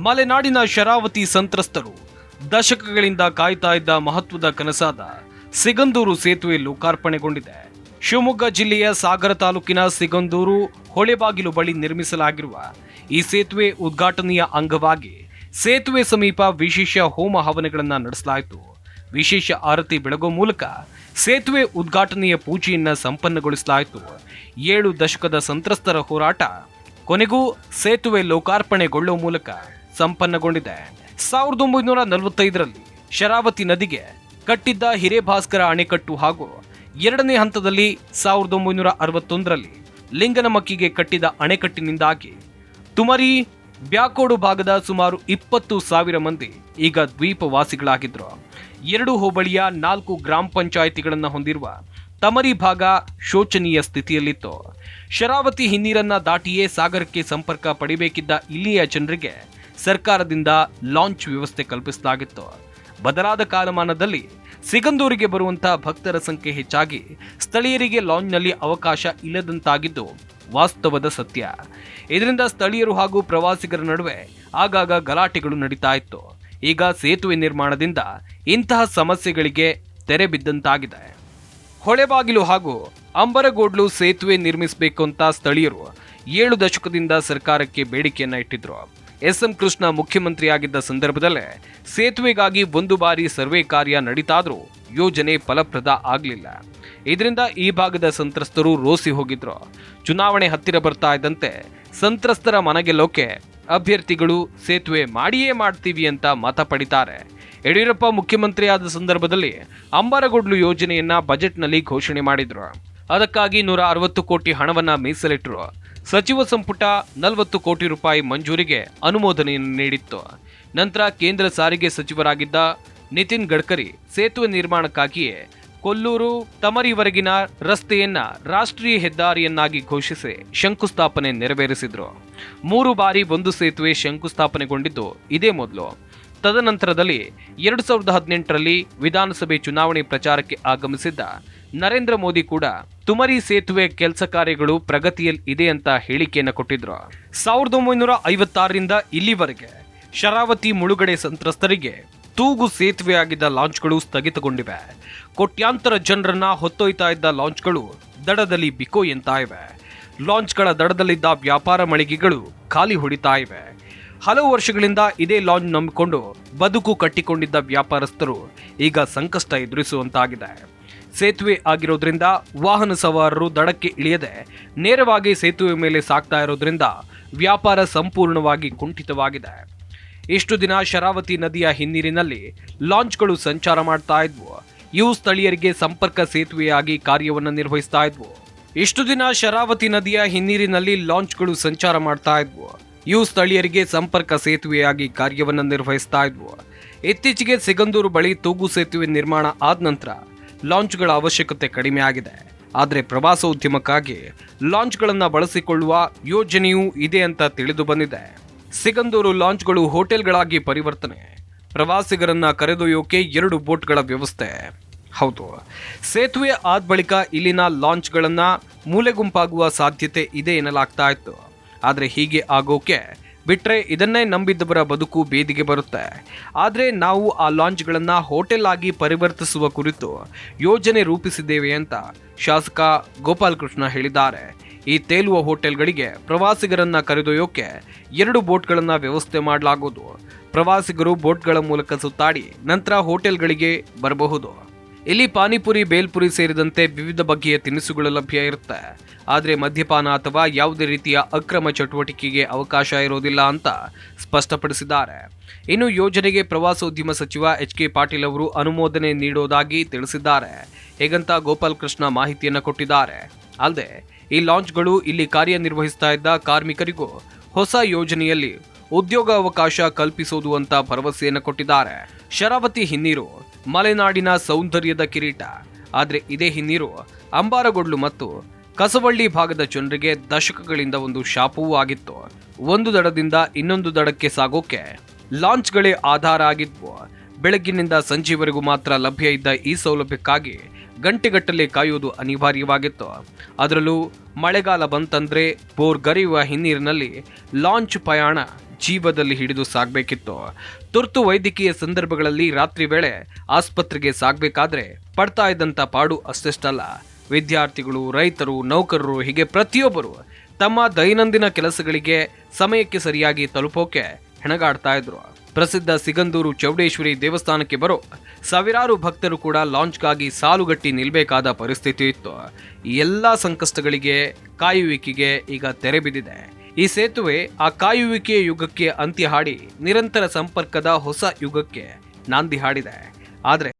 ಮಲೆನಾಡಿನ ಶರಾವತಿ ಸಂತ್ರಸ್ತರು ದಶಕಗಳಿಂದ ಕಾಯ್ತಾ ಇದ್ದ ಮಹತ್ವದ ಕನಸಾದ ಸಿಗಂದೂರು ಸೇತುವೆ ಲೋಕಾರ್ಪಣೆಗೊಂಡಿದೆ. ಶಿವಮೊಗ್ಗ ಜಿಲ್ಲೆಯ ಸಾಗರ ತಾಲೂಕಿನ ಸಿಗಂದೂರು ಹೊಳೆಬಾಗಿಲು ಬಳಿ ನಿರ್ಮಿಸಲಾಗಿರುವ ಈ ಸೇತುವೆ ಉದ್ಘಾಟನೆಯ ಅಂಗವಾಗಿ ಸೇತುವೆ ಸಮೀಪ ವಿಶೇಷ ಹೋಮ ಹವನಗಳನ್ನು ನಡೆಸಲಾಯಿತು. ವಿಶೇಷ ಆರತಿ ಬೆಳಗುವ ಮೂಲಕ ಸೇತುವೆ ಉದ್ಘಾಟನೆಯ ಪೂಜೆಯನ್ನ ಸಂಪನ್ನಗೊಳಿಸಲಾಯಿತು. 7 ದಶಕದ ಸಂತ್ರಸ್ತರ ಹೋರಾಟ ಕೊನೆಗೂ ಸೇತುವೆ ಲೋಕಾರ್ಪಣೆಗೊಳ್ಳುವ ಮೂಲಕ ಸಂಪನ್ನಗೊಂಡಿದೆ. 1945ರಲ್ಲಿ ಶರಾವತಿ ನದಿಗೆ ಕಟ್ಟಿದ್ದ ಹಿರೇಭಾಸ್ಕರ ಅಣೆಕಟ್ಟು ಹಾಗೂ 2ನೇ ಹಂತದಲ್ಲಿ 1961ರಲ್ಲಿ ಲಿಂಗನಮಕ್ಕಿಗೆ ಕಟ್ಟಿದ ಅಣೆಕಟ್ಟಿನಿಂದಾಗಿ ತುಮರಿ ಬ್ಯಾಕೋಡು ಭಾಗದ ಸುಮಾರು 20,000 ಮಂದಿ ಈಗ ದ್ವೀಪವಾಸಿಗಳಾಗಿದ್ರು. 2 ಹೋಬಳಿಯ 4 ಗ್ರಾಮ ಪಂಚಾಯಿತಿಗಳನ್ನು ಹೊಂದಿರುವ ತಮರಿ ಭಾಗ ಶೋಚನೀಯ ಸ್ಥಿತಿಯಲ್ಲಿತ್ತು. ಶರಾವತಿ ಹಿನ್ನೀರನ್ನ ದಾಟಿಯೇ ಸಾಗರಕ್ಕೆ ಸಂಪರ್ಕ ಪಡಿಬೇಕಿದ್ದ ಇಲ್ಲಿಯ ಜನರಿಗೆ ಸರ್ಕಾರದಿಂದ ಲಾಂಚ್ ವ್ಯವಸ್ಥೆ ಕಲ್ಪಿಸಲಾಗಿತ್ತು. ಬದಲಾದ ಕಾಲಮಾನದಲ್ಲಿ ಸಿಗಂದೂರಿಗೆ ಬರುವಂತಹ ಭಕ್ತರ ಸಂಖ್ಯೆ ಹೆಚ್ಚಾಗಿ ಸ್ಥಳೀಯರಿಗೆ ಲಾಂಚ್ನಲ್ಲಿ ಅವಕಾಶ ಇಲ್ಲದಂತಾಗಿದ್ದು ವಾಸ್ತವದ ಸತ್ಯ. ಇದರಿಂದ ಸ್ಥಳೀಯರು ಹಾಗೂ ಪ್ರವಾಸಿಗರ ನಡುವೆ ಆಗಾಗ ಗಲಾಟೆಗಳು ನಡೀತಾ ಇತ್ತು. ಈಗ ಸೇತುವೆ ನಿರ್ಮಾಣದಿಂದ ಇಂತಹ ಸಮಸ್ಯೆಗಳಿಗೆ ತೆರೆ ಬಿದ್ದಂತಾಗಿದೆ. ಹೊಳೆಬಾಗಿಲು ಹಾಗೂ ಅಂಬರಗೋಡ್ಲು ಸೇತುವೆ ನಿರ್ಮಿಸಬೇಕು ಅಂತ ಸ್ಥಳೀಯರು 7 ದಶಕದಿಂದ ಸರ್ಕಾರಕ್ಕೆ ಬೇಡಿಕೆಯನ್ನ ಇಟ್ಟಿದ್ರು. ಎಸ್.ಎಂ. ಕೃಷ್ಣ ಮುಖ್ಯಮಂತ್ರಿಯಾಗಿದ್ದ ಸಂದರ್ಭದಲ್ಲೇ ಸೇತುವೆಗಾಗಿ 1 ಬಾರಿ ಸರ್ವೆ ಕಾರ್ಯ ನಡೀತಾದ್ರೂ ಯೋಜನೆ ಫಲಪ್ರದ ಆಗಲಿಲ್ಲ. ಇದರಿಂದ ಈ ಭಾಗದ ಸಂತ್ರಸ್ತರು ರೋಸಿ ಹೋಗಿದ್ರು. ಚುನಾವಣೆ ಹತ್ತಿರ ಬರ್ತಾ ಇದ್ದಂತೆ ಸಂತ್ರಸ್ತರ ಮನಗೆಲ್ಲೋಕೆ ಅಭ್ಯರ್ಥಿಗಳು ಸೇತುವೆ ಮಾಡಿಯೇ ಮಾಡ್ತೀವಿ ಅಂತ ಮತ ಪಡಿತಾರೆ. ಯಡಿಯೂರಪ್ಪ ಮುಖ್ಯಮಂತ್ರಿ ಆದ ಸಂದರ್ಭದಲ್ಲಿ ಅಂಬರಗೋಡ್ಲು ಯೋಜನೆಯನ್ನ ಬಜೆಟ್ನಲ್ಲಿ ಘೋಷಣೆ ಮಾಡಿದ್ರು. ಅದಕ್ಕಾಗಿ 160 ಕೋಟಿ ಹಣವನ್ನ ಮೀಸಲಿಟ್ಟರು. ಸಚಿವ ಸಂಪುಟ 40 ಕೋಟಿ ರೂಪಾಯಿ ಮಂಜೂರಿಗೆ ಅನುಮೋದನೆಯನ್ನು ನೀಡಿತ್ತು. ನಂತರ ಕೇಂದ್ರ ಸಾರಿಗೆ ಸಚಿವರಾಗಿದ್ದ ನಿತಿನ್ ಗಡ್ಕರಿ ಸೇತುವೆ ನಿರ್ಮಾಣಕ್ಕಾಗಿಯೇ ಕೊಲ್ಲೂರು ತಮರಿವರೆಗಿನ ರಸ್ತೆಯನ್ನ ರಾಷ್ಟ್ರೀಯ ಹೆದ್ದಾರಿಯನ್ನಾಗಿ ಘೋಷಿಸಿ ಶಂಕುಸ್ಥಾಪನೆ ನೆರವೇರಿಸಿದ್ರು. 3 ಬಾರಿ ಒಂದು ಸೇತುವೆ ಶಂಕುಸ್ಥಾಪನೆಗೊಂಡಿದ್ದು ಇದೇ ಮೊದಲು. ತದನಂತರದಲ್ಲಿ 2018ರಲ್ಲಿ ವಿಧಾನಸಭೆ ಚುನಾವಣೆ ಪ್ರಚಾರಕ್ಕೆ ಆಗಮಿಸಿದ್ದ ನರೇಂದ್ರ ಮೋದಿ ಕೂಡ ತುಮರಿ ಸೇತುವೆ ಕೆಲಸ ಕಾರ್ಯಗಳು ಪ್ರಗತಿಯಲ್ಲಿ ಇದೆ ಅಂತ ಹೇಳಿಕೆಯನ್ನು ಕೊಟ್ಟಿದ್ರು. 1956ರಿಂದ ಇಲ್ಲಿವರೆಗೆ ಶರಾವತಿ ಮುಳುಗಡೆ ಸಂತ್ರಸ್ತರಿಗೆ ತೂಗು ಸೇತುವೆಯಾಗಿದ್ದ ಲಾಂಚ್ಗಳು ಸ್ಥಗಿತಗೊಂಡಿವೆ. ಕೋಟ್ಯಾಂತರ ಜನರನ್ನ ಹೊತ್ತೊಯ್ತಾ ಇದ್ದ ಲಾಂಚ್ಗಳು ದಡದಲ್ಲಿ ಬಿಕೋ ಎಂತಾ ಇವೆ. ಲಾಂಚ್ಗಳ ದಡದಲ್ಲಿದ್ದ ವ್ಯಾಪಾರ ಮಳಿಗೆಗಳು ಖಾಲಿ ಹೊಡಿತಾ ಇವೆ. ಹಲವು ವರ್ಷಗಳಿಂದ ಇದೇ ಲಾಂಚ್ ನಂಬಿಕೊಂಡು ಬದುಕು ಕಟ್ಟಿಕೊಂಡಿದ್ದ ವ್ಯಾಪಾರಸ್ಥರು ಈಗ ಸಂಕಷ್ಟ ಎದುರಿಸುವಂತಾಗಿದೆ. ಸೇತುವೆ ಆಗಿರೋದ್ರಿಂದ ವಾಹನ ಸವಾರರು ದಡಕ್ಕೆ ಇಳಿಯದೆ ನೇರವಾಗಿ ಸೇತುವೆ ಮೇಲೆ ಸಾಗ್ತಾ ಇರೋದ್ರಿಂದ ವ್ಯಾಪಾರ ಸಂಪೂರ್ಣವಾಗಿ ಕುಂಠಿತವಾಗಿದೆ. ಇಷ್ಟು ದಿನ ಶರಾವತಿ ನದಿಯ ಹಿನ್ನೀರಿನಲ್ಲಿ ಲಾಂಚ್ಗಳು ಸಂಚಾರ ಮಾಡ್ತಾ ಇದ್ವು. ಇವು ಸ್ಥಳೀಯರಿಗೆ ಸಂಪರ್ಕ ಸೇತುವೆಯಾಗಿ ಕಾರ್ಯವನ್ನು ನಿರ್ವಹಿಸ್ತಾ ಇದ್ವು. ಇಷ್ಟು ದಿನ ಶರಾವತಿ ನದಿಯ ಹಿನ್ನೀರಿನಲ್ಲಿ ಲಾಂಚ್ಗಳು ಸಂಚಾರ ಮಾಡ್ತಾ ಇದ್ವು. ಇವು ಸ್ಥಳೀಯರಿಗೆ ಸಂಪರ್ಕ ಸೇತುವೆಯಾಗಿ ಕಾರ್ಯವನ್ನು ನಿರ್ವಹಿಸ್ತಾ ಇದ್ವು. ಇತ್ತೀಚೆಗೆ ಸಿಗಂದೂರು ಬಳಿ ತೂಗು ಸೇತುವೆ ನಿರ್ಮಾಣ ಆದ ನಂತರ ಲಾಂಚ್ಗಳ ಅವಶ್ಯಕತೆ ಕಡಿಮೆ ಆಗಿದೆ. ಆದರೆ ಪ್ರವಾಸೋದ್ಯಮಕ್ಕಾಗಿ ಲಾಂಚ್ಗಳನ್ನು ಬಳಸಿಕೊಳ್ಳುವ ಯೋಜನೆಯೂ ಇದೆ ಅಂತ ತಿಳಿದು ಬಂದಿದೆ. ಸಿಗಂದೂರು ಲಾಂಚ್ಗಳು ಹೋಟೆಲ್ಗಳಾಗಿ ಪರಿವರ್ತನೆ, ಪ್ರವಾಸಿಗರನ್ನ ಕರೆದೊಯ್ಯೋಕೆ 2 ಬೋಟ್ಗಳ ವ್ಯವಸ್ಥೆ. ಹೌದು, ಸೇತುವೆ ಆದ ಬಳಿಕ ಇಲ್ಲಿನ ಲಾಂಚ್ಗಳನ್ನ ಮೂಲೆಗುಂಪಾಗುವ ಸಾಧ್ಯತೆ ಇದೆ ಎನ್ನಲಾಗ್ತಾ ಇತ್ತು. ಆದರೆ ಹೀಗೆ ಆಗೋಕೆ ಬಿಟ್ರೆ ಇದನ್ನೇ ನಂಬಿದ್ದವರ ಬದುಕು ಬೇದಿಗೆ ಬರುತ್ತೆ. ಆದರೆ ನಾವು ಆ ಲಾಂಚ್ಗಳನ್ನು ಹೋಟೆಲ್ ಆಗಿ ಪರಿವರ್ತಿಸುವ ಕುರಿತು ಯೋಜನೆ ರೂಪಿಸಿದ್ದೇವೆ ಅಂತ ಶಾಸಕ ಗೋಪಾಲಕೃಷ್ಣ ಹೇಳಿದ್ದಾರೆ. ಈ ತೇಲುವ ಹೋಟೆಲ್ಗಳಿಗೆ ಪ್ರವಾಸಿಗರನ್ನ ಕರೆದೊಯ್ಯೋಕೆ 2 ಬೋಟ್ಗಳನ್ನು ವ್ಯವಸ್ಥೆ ಮಾಡಲಾಗುವುದು. ಪ್ರವಾಸಿಗರು ಬೋಟ್ಗಳ ಮೂಲಕ ಸುತ್ತಾಡಿ ನಂತರ ಹೋಟೆಲ್ಗಳಿಗೆ ಬರಬಹುದು. ಇಲ್ಲಿ ಪಾನಿಪುರಿ, ಬೇಲ್ಪುರಿ ಸೇರಿದಂತೆ ವಿವಿಧ ಬಗೆಯ ತಿನಿಸುಗಳು ಲಭ್ಯ ಇರುತ್ತೆ. ಆದರೆ ಮದ್ಯಪಾನ ಅಥವಾ ಯಾವುದೇ ರೀತಿಯ ಅಕ್ರಮ ಚಟುವಟಿಕೆಗೆ ಅವಕಾಶ ಇರೋದಿಲ್ಲ ಅಂತ ಸ್ಪಷ್ಟಪಡಿಸಿದ್ದಾರೆ. ಇನ್ನು ಯೋಜನೆಗೆ ಪ್ರವಾಸೋದ್ಯಮ ಸಚಿವ ಎಚ್.ಕೆ. ಪಾಟೀಲ್ ಅವರು ಅನುಮೋದನೆ ನೀಡೋದಾಗಿ ತಿಳಿಸಿದ್ದಾರೆ. ಹೇಗಂತ ಗೋಪಾಲಕೃಷ್ಣ ಮಾಹಿತಿಯನ್ನು ಕೊಟ್ಟಿದ್ದಾರೆ. ಅಲ್ಲದೆ ಈ ಲಾಂಚ್ಗಳು ಇಲ್ಲಿ ಕಾರ್ಯನಿರ್ವಹಿಸ್ತಾ ಇದ್ದ ಕಾರ್ಮಿಕರಿಗೂ ಹೊಸ ಯೋಜನೆಯಲ್ಲಿ ಉದ್ಯೋಗ ಅವಕಾಶ ಕಲ್ಪಿಸೋದು ಅಂತ ಭರವಸೆಯನ್ನು ಕೊಟ್ಟಿದ್ದಾರೆ. ಶರಾವತಿ ಹಿನ್ನೀರು ಮಲೆನಾಡಿನ ಸೌಂದರ್ಯದ ಕಿರೀಟ. ಆದರೆ ಇದೇ ಹಿನ್ನೀರು ಅಂಬಾರಗೋಡ್ಲು ಮತ್ತು ಕಸವಳ್ಳಿ ಭಾಗದ ಜನರಿಗೆ ದಶಕಗಳಿಂದ ಒಂದು ಶಾಪವೂ ಆಗಿತ್ತು. ಒಂದು ದಡದಿಂದ ಇನ್ನೊಂದು ದಡಕ್ಕೆ ಸಾಗೋಕೆ ಲಾಂಚ್ಗಳೇ ಆಧಾರ ಆಗಿದ್ವು. ಬೆಳಗ್ಗಿನಿಂದ ಸಂಜೆವರೆಗೂ ಮಾತ್ರ ಲಭ್ಯ ಇದ್ದ ಈ ಸೌಲಭ್ಯಕ್ಕಾಗಿ ಗಂಟೆಗಟ್ಟಲೆ ಕಾಯುವುದು ಅನಿವಾರ್ಯವಾಗಿತ್ತು. ಅದರಲ್ಲೂ ಮಳೆಗಾಲ ಬಂತಂದ್ರೆ ಬೋರ್ ಗರಿಯುವ ಹಿನ್ನೀರಿನಲ್ಲಿ ಲಾಂಚ್ ಪ್ರಯಾಣ ಜೀವದಲ್ಲಿ ಹಿಡಿದು ಸಾಗಬೇಕಿತ್ತು. ತುರ್ತು ವೈದ್ಯಕೀಯ ಸಂದರ್ಭಗಳಲ್ಲಿ ರಾತ್ರಿ ವೇಳೆ ಆಸ್ಪತ್ರೆಗೆ ಸಾಗಬೇಕಾದ್ರೆ ಪಡ್ತಾ ಇದ್ದಂಥ ಪಾಡು ಅಷ್ಟೆಷ್ಟಲ್ಲ. ವಿದ್ಯಾರ್ಥಿಗಳು, ರೈತರು, ನೌಕರರು ಹೀಗೆ ಪ್ರತಿಯೊಬ್ಬರು ತಮ್ಮ ದೈನಂದಿನ ಕೆಲಸಗಳಿಗೆ ಸಮಯಕ್ಕೆ ಸರಿಯಾಗಿ ತಲುಪೋಕೆ ಹೆಣಗಾಡ್ತಾ ಇದ್ರು. ಪ್ರಸಿದ್ಧ ಸಿಗಂದೂರು ಚೌಡೇಶ್ವರಿ ದೇವಸ್ಥಾನಕ್ಕೆ ಬರೋ ಸಾವಿರಾರು ಭಕ್ತರು ಕೂಡ ಲಾಂಚ್ಗಾಗಿ ಸಾಲುಗಟ್ಟಿ ನಿಲ್ಬೇಕಾದ ಪರಿಸ್ಥಿತಿ ಇತ್ತು. ಈ ಎಲ್ಲ ಸಂಕಷ್ಟಗಳಿಗೆ, ಕಾಯುವಿಕೆಗೆ ಈಗ ತೆರೆ ಬಿದ್ದಿದೆ. ಈ ಸೇತುವೆ ಆ ಕಾಯುವಿಕೆಯ ಯುಗಕ್ಕೆ ಅಂತ್ಯ ಹಾಡಿ ನಿರಂತರ ಸಂಪರ್ಕದ ಹೊಸ ಯುಗಕ್ಕೆ ನಾಂದಿ ಹಾಡಿದೆ. ಆದರೆ